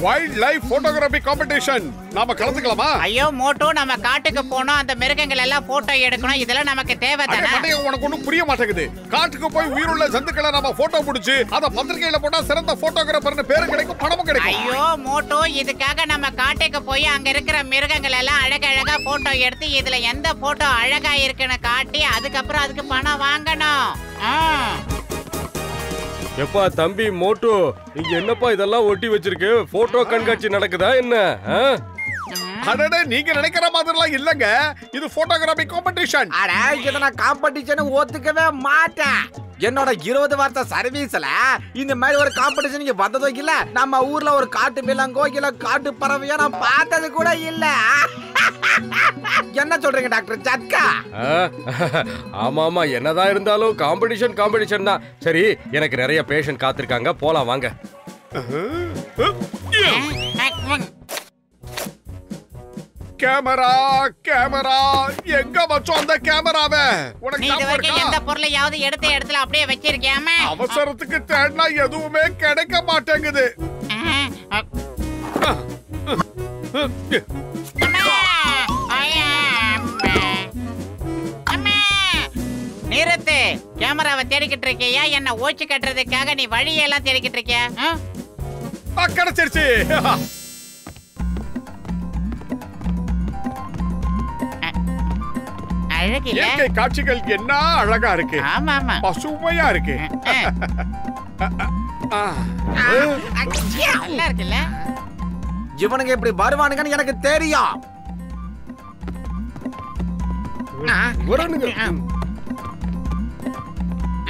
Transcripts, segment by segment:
Wild life photography competition நாம கலந்துக்கலாமா? ஐயோ Moto, நம்ம காட்டுக்கு போனோம், அந்த மிருகங்கள் எல்லாம் போட்டோ எடுக்கணும், இதெல்லாம் நமக்கு தேவைதானே? உனக்கு ஒண்ணும் புரிய மாட்டேங்குது. காட்டுக்கு போய் உயிருள்ள ஜந்துக்களை நாம போட்டோ பிடிச்சு அத பத்திரிகையில போட்டா சிறந்த போட்டோகிராஃபர்னு பேரு கிடைக்கும், பணமும் கிடைக்கும். ஐயோ மோட்டோ, இதுக்காக நம்ம காட்டுக்கு போய் அங்க இருக்கிற மிருகங்கள் எல்லாம் அழகழகா போட்டோ எடுத்து இதுல எந்த போட்டோ அழகா இருக்குன்னு காட்டி அதுக்கப்புறம் அதுக்கு பணம் வாங்கணும். எப்பா தம்பி மோட்டோ, நீங்க என்னப்பா இதெல்லாம் ஒட்டி வச்சிருக்கு? போட்டோ கண்காட்சி நடக்குதா என்ன? அடடே, நீங்க நினைக்கிற மாதிரிலாம் இல்லங்க. இது போட்டோகிராஃபி காம்படிஷன். அட, இத நான் காம்படிஷன் ஒத்துக்கவே மாட்டேன். என்னோட 20 வருஷ சர்வீஸ்ல இந்த மாதிரி ஒரு காம்படிஷன் இங்க வந்ததோ இல்ல. நம்ம ஊர்ல ஒரு காட்டு விலங்கோ இல்ல காட்டு பறவையோ நான் பார்த்தது கூட இல்ல. என்ன சொல்றீங்க டாக்டர் சட்கா? ஆமா ஆமா, என்னதான் இருந்தாலும் காம்படிஷன் தான். சரி, எனக்கு நிறைய பேஷண்ட் காத்திருக்காங்க, போலாம் வாங்க. கேமரா கேமரா, எங்க வச்சோம் அந்த கேமராவை? நீ இதுவரைக்கும் எந்த பொருளையாவது எடுத்த இடத்துல அப்படியே வச்சிருக்கியாமே? அவசரத்துக்கு தேடினா எதுவுமே கிடைக்க மாட்டேங்குது. நிறுத்து. கேமராவை தேடிக்கிட்டு இருக்கியா? என்ன ஓச்சு கட்டுறதுக்காக நீ வழியெல்லாம் தேடிக்கிட்டு இருக்கியா? கிடைச்சிருச்சு. இயற்கை காட்சிகள் என்ன அழகா இருக்கு. ஆமா ஆமா, பசுமையா இருக்கு. நல்லா இருக்குல்ல? இவனுங்க இப்படி வருவானுங்கன்னு எனக்கு தெரியும்.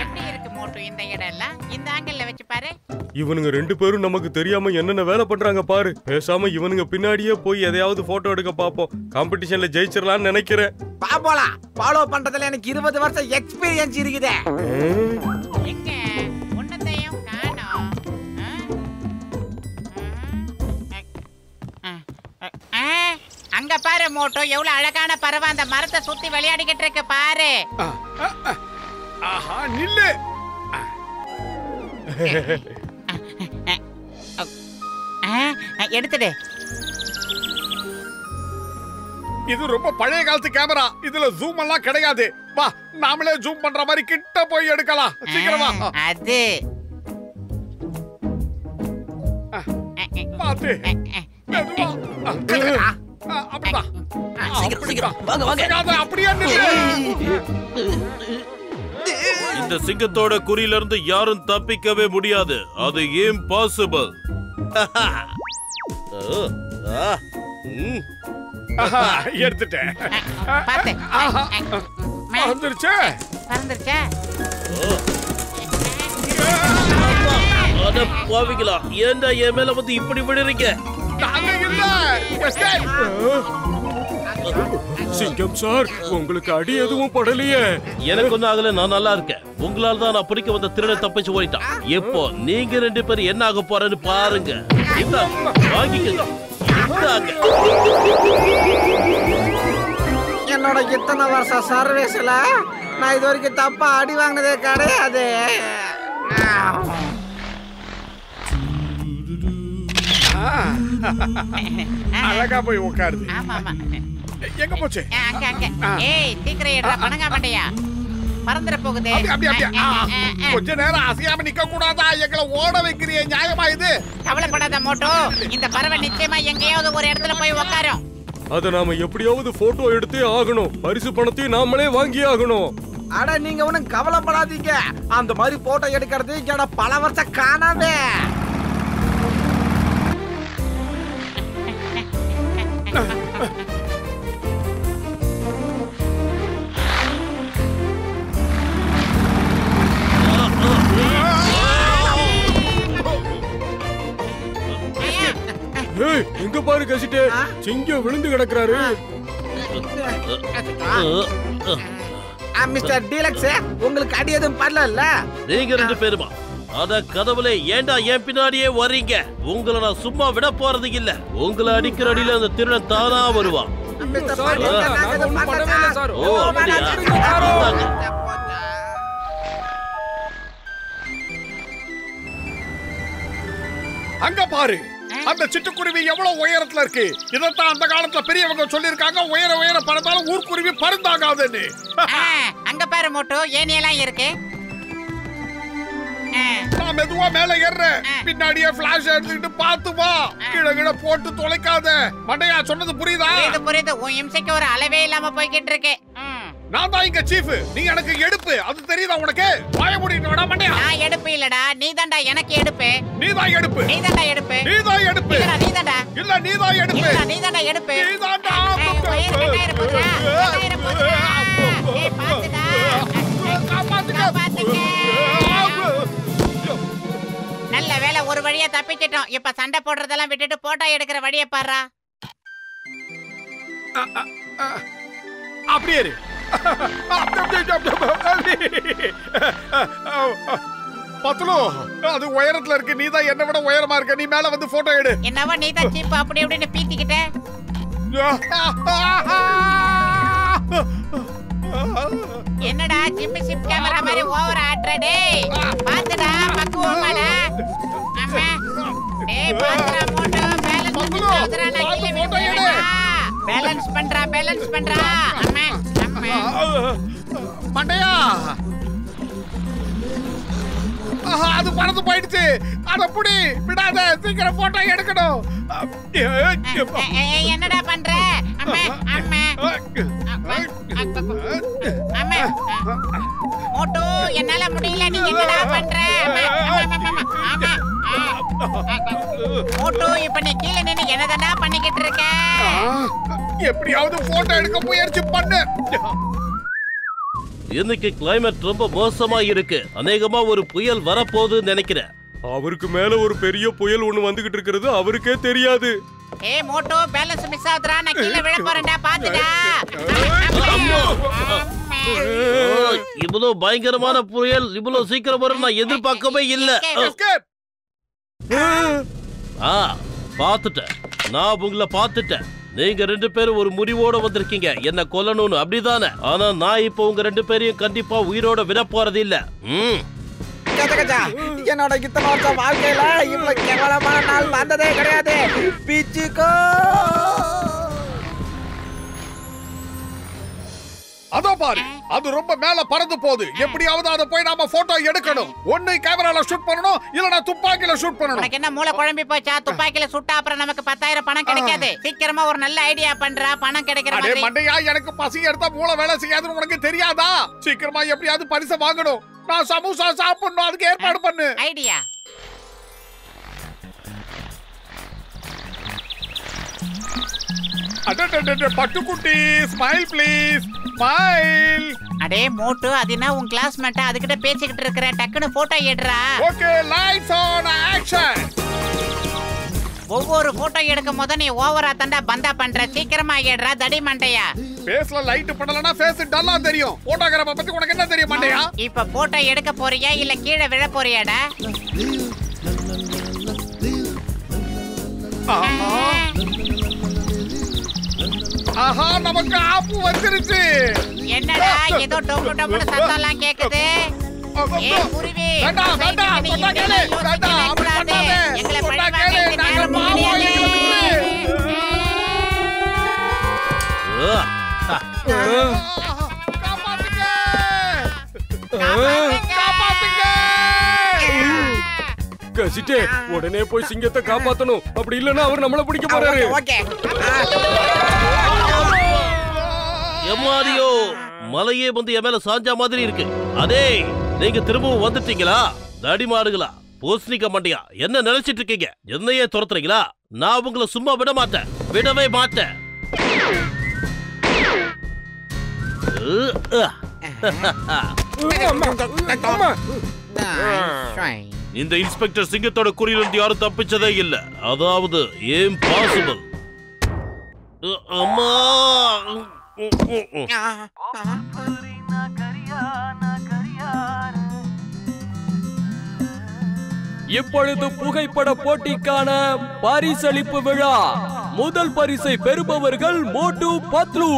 எப்படி இருக்கு மோட்டோ இந்த இடம் எல்லாம்? இந்த ஆங்கிள் வச்சு பாரு. இவனுங்க 2 பேரும் நமக்கு தெரியாம என்னென்ன வேலை பண்றாங்க பாரு. பேசாம இவனுங்க பின்னாடியே போய் எதையாவது போட்டோ எடுக்க பாப்போம். காம்படிஷன்ல ஜெயிச்சிடலாம்னு நினைக்கிறேன். பாப்போலாம். ஃபாலோ பண்றதுல எனக்கு 20 வருஷம் எக்ஸ்பீரியன்ஸ் இருக்குது. எங்க ஒன்னத்தையும் காணோம். அங்க பாரு மோட்டோ, எவ்வளவு அழகான பறவை அந்த மரத்தை சுத்தி விளையாடிக்கிட்டு இருக்கு பாரு. ஆஹா, நில்லு. எடுத்துடு. இது ரொம்ப பழைய காலத்து கேமரா. இதுல ஜூம் எல்லாம் கிடையாது. வா, நாமளே ஜூம் பண்ற மாதிரி கிட்ட போய் எடுக்கலாம். சீக்கிரமா. அது பாத்து. அப்படிதான். சீக்கிரம் வாங்க வாங்க. அப்படியே நில்லு. இந்த சிங்கத்தோட குறியில இருந்து யாரும் தப்பிக்கவே முடியாது. அது இம்பாசிபிள். எடுத்துட்டேன். பாத்து. வந்துருச்சு. பறந்துருச்சா? அட பாவிங்களா, ஏன்டா என் மேல வந்து இப்படி விடுறீங்க? நாங்க இல்ல. எஸ்கேப். சிங்கம் சார், உங்களுக்கு அடி எதுவும் படலையே? எனக்கு ஒன்னும் ஆகல, நான் நல்லா இருக்கேன். உங்களால தான் நான் பிடிக்க வந்த திருட தப்பிச்சு போயிட்டான். இப்போ நீங்க 2 பேரும் என்ன ஆக போறேன்னு பாருங்க. வாங்கிக்கங்க. என்னோட இத்தனை வருஷ சர்வீஸ்ல நான் இது வரைக்கும் தப்பா அடி வாங்கினதே கிடையாது. அழகா போய் உட்காருது. ஆமா ஆமா. எங்க போச்சு? அங்க அங்க. ஏய், சீக்கிரம் எடுடா, பணங்க மாட்டியா? பறந்துற போகுது. கொஞ்ச நேரம் அசையாம நிக்க கூடாதா? எங்களை ஓட வைக்கிறிய, நியாயமா இது? கவலைப்படாத மோட்டோ, இந்த பறவை நிச்சயமா எங்கேயாவது ஒரு இடத்துல போய் உட்காரும். அத நாம எப்படியாவது போட்டோ எடுத்தே ஆகணும். பரிசு பணத்தையும் நாமளே வாங்கி ஆகணும். அட, நீங்க ஒண்ணும் கவலைப்படாதீங்க. அந்த மாதிரி போட்டோ எடுக்கிறது என்னோட பல வருஷம் காணாமே. எங்க பாரு கசிட்டே, சிங்கம் விழுந்து கிடக்குறாரு. மிஸ்டர் டீலக்ஸ், உங்களுக்கு அடி எதுவும் படல? நீங்க 2 பேருமா? அத கதவுல ஏண்டா என் பின்னாடியே வர்றீங்க? உங்களை நான் சும்மா விட போறது இல்ல. உங்களை அடிக்கிற அடியில அந்த திருடன் தானா வருவான். ஓ அப்படியா? அங்க பாரு, அந்த சிட்டுக்குருவி எவ்வளவு உயரத்துல இருக்கு. இதத்தான் அந்த காலத்துல பெரியவங்க சொல்லிருக்காங்க, உயர உயர பறந்தாலும் ஊர்க்குருவி பறந்தாகாதுன்னு. அங்க பாரு மோட்டு, ஏனியெல்லாம் இருக்கு. நான் மெதுவா மேல ஏறேன், பின்னாடியே பிளாஷ் எடுத்துக்கிட்டு பாத்து வா. கீழ போட்டு தொலைக்காத. மண்டையா சொன்னது புரியுதா? புரியுது. உன் இம்சைக்கு ஒரு அளவே இல்லாம போய்கிட்டு இருக்கு. நான் தான் இங்க சீஃப், நீ எனக்கு எடுப்பு, அது தெரியுதா உனக்கு? வாய மூடிட்டு வாடா மண்டையா. நான் எடுப்பு இல்லடா, நீதான்டா எனக்கு எடுப்பு. நீதான் எடுப்பு. நீதான்டா எடுப்பு. நீதான் எடுப்பு. இல்லடா நீதான்டா. இல்ல நீதான் எடுப்பு. இல்லடா நீதான்டா எடுப்பு. நீதான்டா. நல்ல வேளை ஒரு வழியா தப்பிச்சிட்டோம். இப்ப சண்டை போடுறதெல்லாம் விட்டுட்டு போட்டோ எடுக்கிற வழியை பாரு. அப்படியே இரு. பத்துலு, அது உயரத்துல இருக்கு, நீதான் என்னை விட உயரமா இருக்க. நீ மேல வந்து போட்டோ எடு. என்னவா நீதான் சீப் அப்படி இப்படின்னு பீத்திக்கிட்ட. என்னடா ஜிம்மி சிப் கேமரா மாதிரி ஓவர் ஆட்ற டேய். பாத்துடா பக்குவமாடா. அம்மா டேய் பாத்துடா மோட்டோ பேலன்ஸ் பண்றா. அம்மா அம்மா மண்டையா, அது பறந்து போயிடுச்சு. அத புடி, விடாத, சீக்கிரம் போட்டோ எடுக்கணும். என்னடா பண்ற? அம்மா அம்மா அம்மா மோட்டோ என்னால முடியல. நீ என்னடா பண்ற? மோட்டோ இப்ப நீ கீழே நின்னு என்னடா பண்ணிக்கிட்டு இருக்க? எப்படியாவது போட்டோ எடுக்க முயற்சி பண்ணு. இன்னைக்கு கிளைமேட் ரொம்ப மோசமா இருக்கு. அநேகமா ஒரு புயல் வரப்போகுதுன்னு நினைக்கிறேன். அவருக்கு மேல ஒரு பெரிய புயல் ஒண்ணு வந்துகிட்டு இருக்கிறது அவருக்கே தெரியாது. ஏய் மோட்டோ, பேலன்ஸ் மிஸ் ஆகுதுடா. நான் கீழே விழ போறேன்டா, பாத்துடா. இவ்வளவு பயங்கரமான புயல் இவ்வளவு சீக்கிரம் வரும் நான் எதிர்பார்க்கவே இல்ல. பாத்துட்டேன், நான் உங்களை பாத்துட்டேன். நீங்க ரெண்டு பேரும் ஒரு முடிவோட வந்திருக்கீங்க, என்ன கொல்லணும்னு, அப்படிதானே? ஆனா நான் இப்ப உங்க ரெண்டு பேரையும் கண்டிப்பா உயிரோட விட போறது இல்ல. என்னோட இத்தனை வருஷம் வாழ்க்கையில இவ்வளவு கேவலமான நாள் வந்ததே கிடையாது. பிச்சுக்கோ. அதோ பாரு, அது ரொம்ப மேல பறந்து போகுது. எப்படியாவது அதை போய் நாம போட்டோ எடுக்கணும். ஒண்ணு கேமரால ஷூட் பண்ணணும், இல்லனா துப்பாக்கில ஷூட் பண்ணணும். உனக்கு என்ன மூளை குழம்பி போச்சா? துப்பாக்கில சுட்டா அப்புறம் நமக்கு 10,000 பணம் கிடைக்காது. சீக்கிரமா ஒரு நல்ல ஐடியா பண்றா, பணம் கிடைக்கிற மாதிரி. அடே மண்டையா, எனக்கு பசி எடுத்தா மூளை வேலை செய்யாதுன்னு உனக்கு தெரியாதா? சீக்கிரமா எப்படியாவது பரிசை வாங்கணும். நான் சமோசா சாப்பிடணும், அதுக்கு ஏற்பாடு பண்ணு. ஐடியா. பட்டுக்குட்டி, ஸ்மைல் ப்ளீஸ், ஸ்மைல். அடே மோட்டு, அதுனா உன் கிளாஸ்மேட், அதுகிட்ட பேசிக்கிட்டு இருக்கற. டக்குன்னு போட்டோ எடுறா. Okay, lights on, action. ஒவ்வொரு போட்டோ எடுக்கும் போது நீ ஓவரா தண்டா பந்தா பண்ற. சீக்கிரமா எடுறா தடி மண்டையா. ஃபேஸ்ல லைட் பண்ணலனா ஃபேஸ் டல்லா தெரியும். போட்டோகிராஃப பத்தி உனக்கு என்ன தெரியும் மண்டையா? இப்ப போட்டோ எடுக்க போறியா இல்ல கீழே விழ போறியாடா? ஆஹா, நமக்கு ஆப்பு வந்துருச்சு. என்னடா ஏதோ டொம்பு டொம்புன்னு சத்தம்லாம் கேக்குது? ஏ குருவி, வேண்டாம் வேண்டாம், சொன்னா கேளு. வேண்டாம், அப்படி பண்ணாதே. எங்களை சொன்னா கேளு, நாங்க பாவம் காப்பாத்துங்க. காப்பாத்துங்க. கசிட்டே, உடனே போய் சிங்கத்தை காப்பாத்தணும். அப்படி இல்லன்னா அவர் நம்மள பிடிக்க போறாரு. ஓகே. எம்மாடியோ, மலையே வந்து என் மேல சாஞ்சா மாதிரி இருக்கு. அதே நீங்க திரும்பவும் வந்துட்டீங்களா? தடி மாடுகளா, பூசணிக்க மாட்டியா, என்ன நினைச்சிட்டு இருக்கீங்க? என்னையே துரத்துறீங்களா? நான் உங்களை சும்மா விட மாட்டேன், விடவே மாட்டேன். இந்த இன்ஸ்பெக்டர் சிங்கத்தோட குறியிலிருந்து யாரும் தப்பிச்சதே இல்ல. அதாவது இம்பாசிபிள். அம்மா, இப்பொழுது புகைப்பட போட்டிக்கான பரிசளிப்பு விழா. முதல் பரிசை பெறுபவர்கள் மோட்டு பத்லு.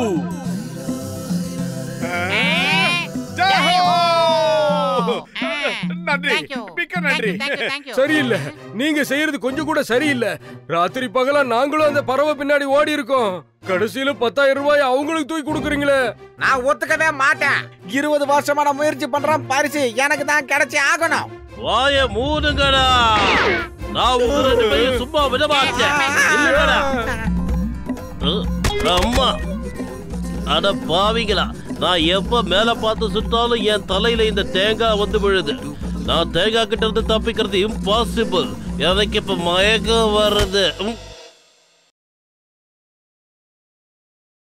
நன்றி, மிக்க நன்றி. சரியில்லை, நீங்க செய்யறது கொஞ்சம் கூட சரியில்லை. ராத்திரி பகலா நாங்களும் அந்த பறவை பின்னாடி ஓடி இருக்கோம். கடைசியில 10,000 ரூபாய் அவங்களுக்கு தூக்கி கொடுக்குறீங்களே. நான் ஒத்துக்கவே மாட்டேன். 20 வருஷமா நான் முயற்சி பண்றேன். பரிசு எனக்கு தான் கிடைச்சே ஆகணும். வாய மூடுங்கடா. நான் உங்க 2 பேரையும் சும்மா விட மாட்டேன். இல்லடா. அம்மா, அட பாவிங்களா, நான் எப்ப மேல பார்த்து சுட்டாலும் என் தலையில இந்த தேங்காய் வந்து விழுது. நான் தேங்காய் கிட்ட இருந்து தப்பிக்கிறது இம்பாசிபிள். எனக்கு இப்ப மயக்கம் வருது.